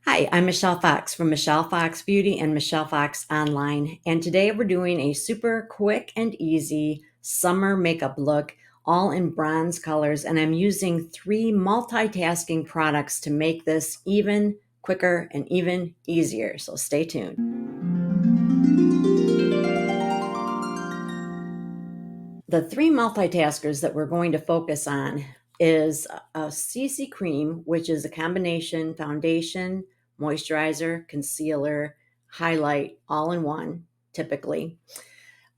Hi, I'm Michelle Fox from Michelle Fox Beauty and Michelle Fox Online. And today we're doing a super quick and easy summer makeup look, all in bronze colors. And I'm using three multitasking products to make this even quicker and even easier. So stay tuned. The three multitaskers that we're going to focus on is a CC cream, which is a combination foundation, moisturizer, concealer, highlight, all in one, typically.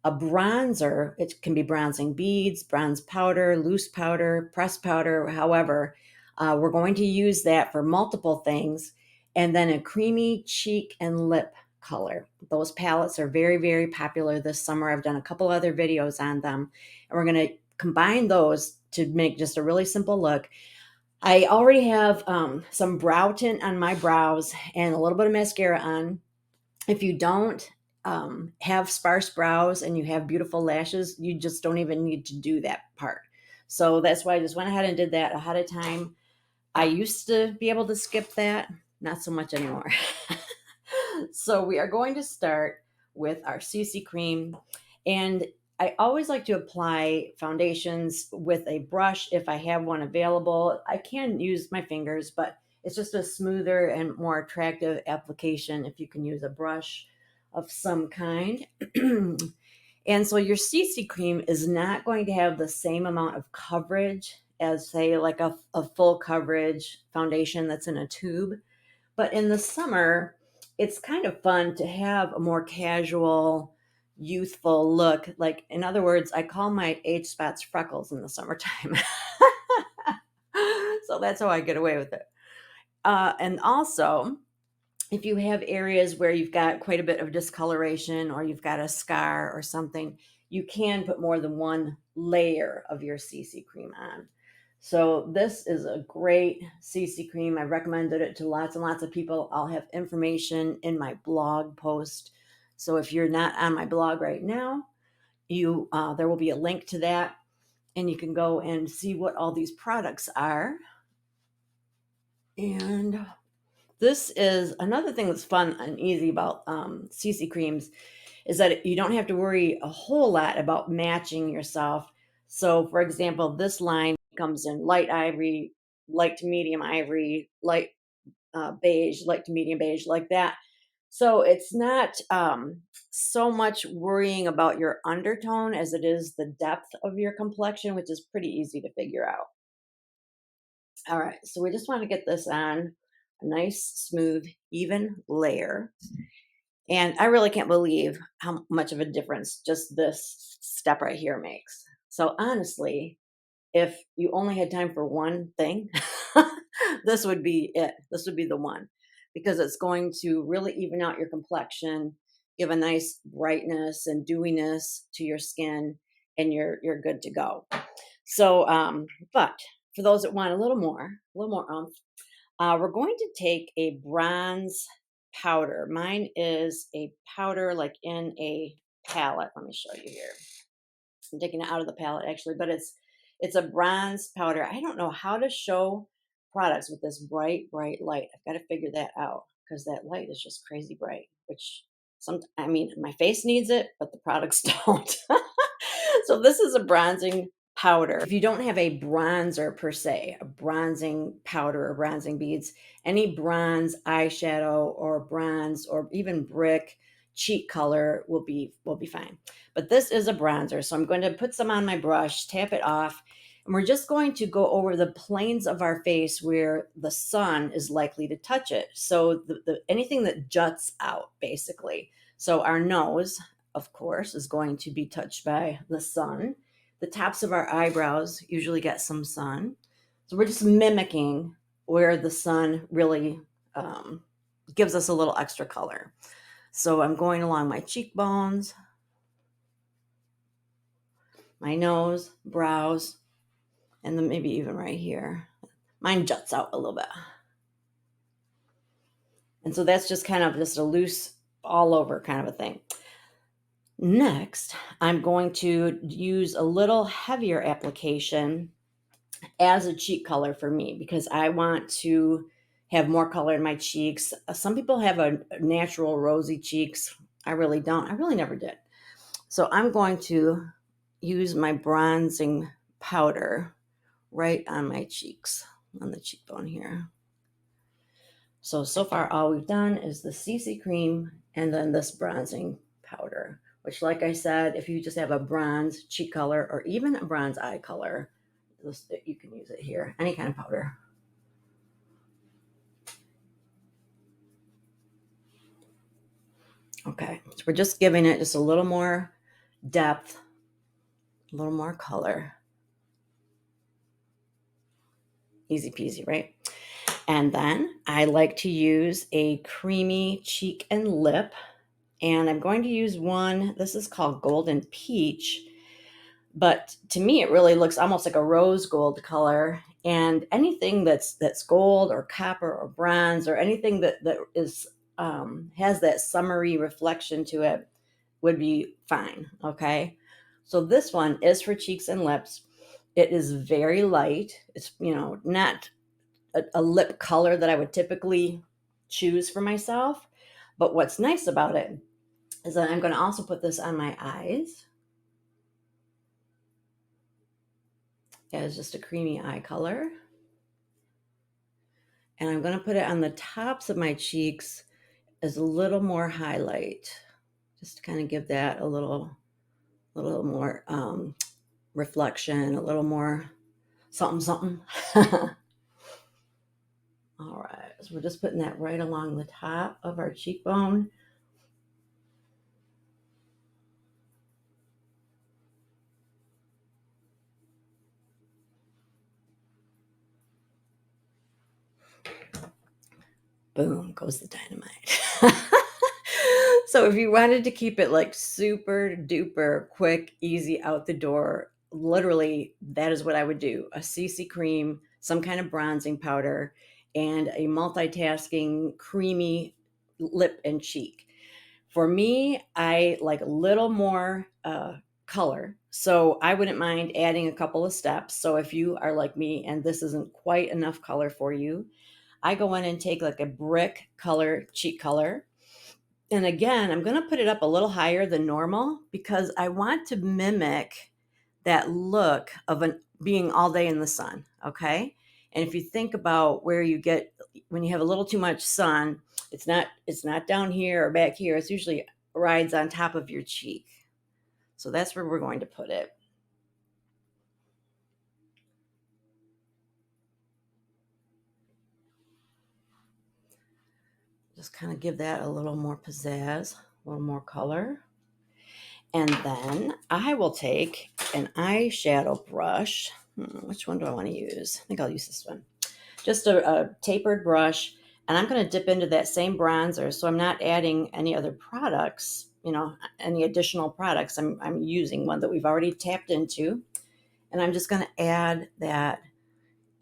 A bronzer, it can be bronzing beads, bronze powder, loose powder, pressed powder, however. We're going to use that for multiple things. And then a creamy cheek and lip color. Those palettes are very, very popular this summer. I've done a couple other videos on them. And we're going to combine those to make just a really simple look. I already have some brow tint on my brows and a little bit of mascara on. If you don't have sparse brows and you have beautiful lashes, you just don't even need to do that part. So that's why I just went ahead and did that ahead of time. I used to be able to skip that, not so much anymore. So we are going to start with our CC cream. And I always like to apply foundations with a brush if I have one available. I can use my fingers, but it's just a smoother and more attractive application if you can use a brush of some kind. And so your CC cream is not going to have the same amount of coverage as, say, like a full coverage foundation that's in a tube. But in the summer, it's kind of fun to have a more casual, youthful look. Like, in other words, I call my age spots freckles in the summertime. So that's how I get away with it. And also, if you have areas where you've got quite a bit of discoloration or you've got a scar or something, you can put more than one layer of your CC cream on. So this is a great CC cream. I've recommended it to lots and lots of people. I'll have information in my blog post. So if you're not on my blog right now, you there will be a link to that, and you can go and see what all these products are. And this is another thing that's fun and easy about CC creams is that you don't have to worry a whole lot about matching yourself. So, for example, this line comes in light ivory, light to medium ivory, light beige, light to medium beige, like that. So it's not so much worrying about your undertone as it is the depth of your complexion, which is pretty easy to figure out. All right, so we just want to get this on a nice, smooth, even layer. And I really can't believe how much of a difference just this step right here makes. So honestly, if you only had time for one thing, this would be it. This would be the one because it's going to really even out your complexion, give a nice brightness and dewiness to your skin, and you're good to go. So, but for those that want a little more we're going to take a bronze powder. Mine is a powder like in a palette. Let me show you here. I'm taking it out of the palette actually, but it's a bronze powder. I don't know how to show products with this bright, bright light. I've got to figure that out because that light is just crazy bright, which I mean, my face needs it, but the products don't. So this is a bronzing powder. If you don't have a bronzer per se, a bronzing powder or bronzing beads, any bronze eyeshadow or bronze or even brick cheek color will be fine. But this is a bronzer, so I'm going to put some on my brush, tap it off, and we're just going to go over the planes of our face where the sun is likely to touch it. So anything that juts out, basically. So our nose, of course, is going to be touched by the sun. The tops of our eyebrows usually get some sun. So we're just mimicking where the sun really gives us a little extra color. So I'm going along my cheekbones, my nose, brows, and then maybe even right here. Mine juts out a little bit. And so that's just kind of just a loose all over kind of a thing. Next, I'm going to use a little heavier application as a cheek color for me because I want to have more color in my cheeks. Some people have a natural rosy cheeks. I really don't. I really never did. So I'm going to use my bronzing powder right on my cheeks, on the cheekbone here. So far all we've done is the CC cream and then this bronzing powder, which like I said, if you just have a bronze cheek color or even a bronze eye color, you can use it here, any kind of powder. Okay, so we're just giving it just a little more depth, a little more color. Easy peasy, right? And then I like to use a creamy cheek and lip. And I'm going to use one, this is called Golden Peach. But to me, it really looks almost like a rose gold color. And anything that's gold or copper or bronze or anything that is has that summery reflection to it would be fine. Okay, so this one is for cheeks and lips. It is very light. It's not a lip color that I would typically choose for myself. But what's nice about it is that I'm going to also put this on my eyes as just a creamy eye color. And I'm going to put it on the tops of my cheeks as a little more highlight, just to kind of give that a little more reflection, a little more something, something. All right, so we're just putting that right along the top of our cheekbone. Boom goes the dynamite. So if you wanted to keep it like super duper quick, easy out the door, literally that is what I would do. A CC cream, some kind of bronzing powder, and a multitasking creamy lip and cheek. For me, I like a little more color. So I wouldn't mind adding a couple of steps. So if you are like me and this isn't quite enough color for you, I go in and take like a brick color, cheek color. And again, I'm going to put it up a little higher than normal because I want to mimic that look of being all day in the sun. Okay. And if you think about where you get when you have a little too much sun, it's not down here or back here. It's usually rides on top of your cheek. So that's where we're going to put it. Just kind of give that a little more pizzazz, a little more color. And then I will take an eyeshadow brush. Which one do I want to use? I think I'll use this one. Just a tapered brush. And I'm going to dip into that same bronzer. So I'm not adding any other products, any additional products. I'm using one that we've already tapped into. And I'm just going to add that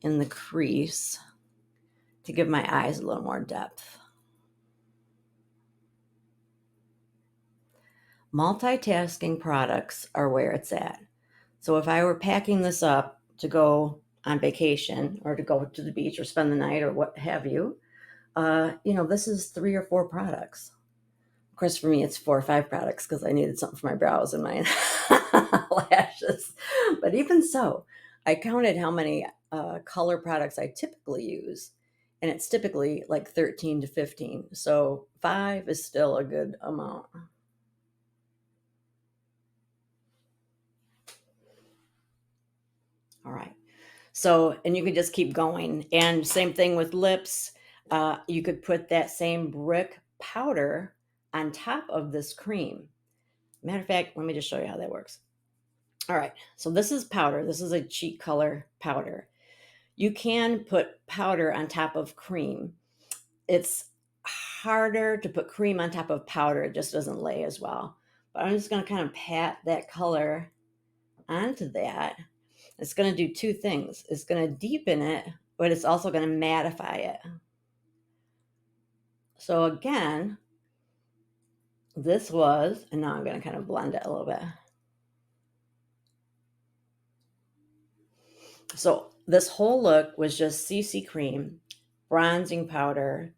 in the crease to give my eyes a little more depth. Multitasking products are where it's at. So if I were packing this up to go on vacation or to go to the beach or spend the night or what have you, this is 3 or 4 products. Of course, for me, it's 4 or 5 products because I needed something for my brows and my lashes. But even so, I counted how many color products I typically use, and it's typically like 13 to 15. So 5 is still a good amount. All right. So, and you could just keep going. And same thing with lips. You could put that same brick powder on top of this cream. Matter of fact, let me just show you how that works. All right. So this is powder. This is a cheek color powder. You can put powder on top of cream. It's harder to put cream on top of powder. It just doesn't lay as well. But I'm just going to kind of pat that color onto that. It's going to do 2 things. It's going to deepen it, but it's also going to mattify it. So again, this was, and now I'm going to kind of blend it a little bit. So this whole look was just CC cream, bronzing powder,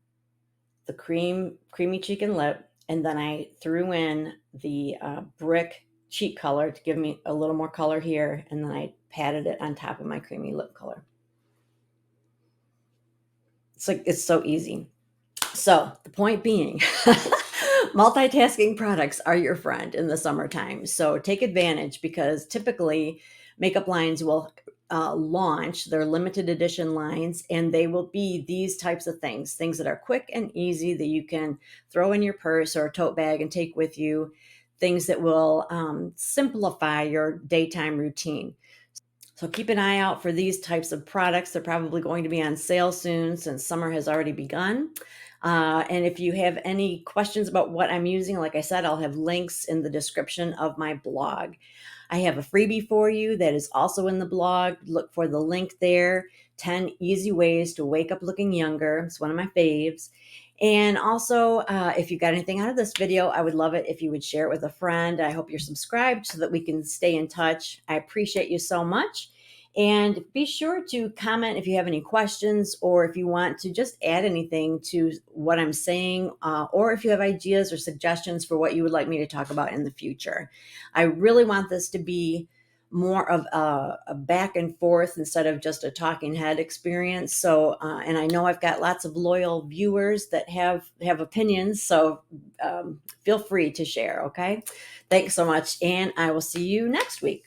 the creamy cheek and lip, and then I threw in the brick cheek color to give me a little more color here, and then I patted it on top of my creamy lip color. It's like it's so easy. So the point being, multitasking products are your friend in the summertime. So take advantage because typically makeup lines will launch their limited edition lines, and they will be these types of things that are quick and easy that you can throw in your purse or a tote bag and take with you, things that will simplify your daytime routine. So keep an eye out for these types of products. They're probably going to be on sale soon since summer has already begun. And if you have any questions about what I'm using, like I said, I'll have links in the description of my blog. I have a freebie for you that is also in the blog. Look for the link there. 10 easy ways to wake up looking younger. It's one of my faves. And also, if you got anything out of this video, I would love it if you would share it with a friend. I hope you're subscribed so that we can stay in touch. I appreciate you so much. And be sure to comment if you have any questions or if you want to just add anything to what I'm saying, or if you have ideas or suggestions for what you would like me to talk about in the future. I really want this to be more of a back and forth instead of just a talking head experience. So, and I know I've got lots of loyal viewers that have opinions. So feel free to share. Okay. Thanks so much. And I will see you next week.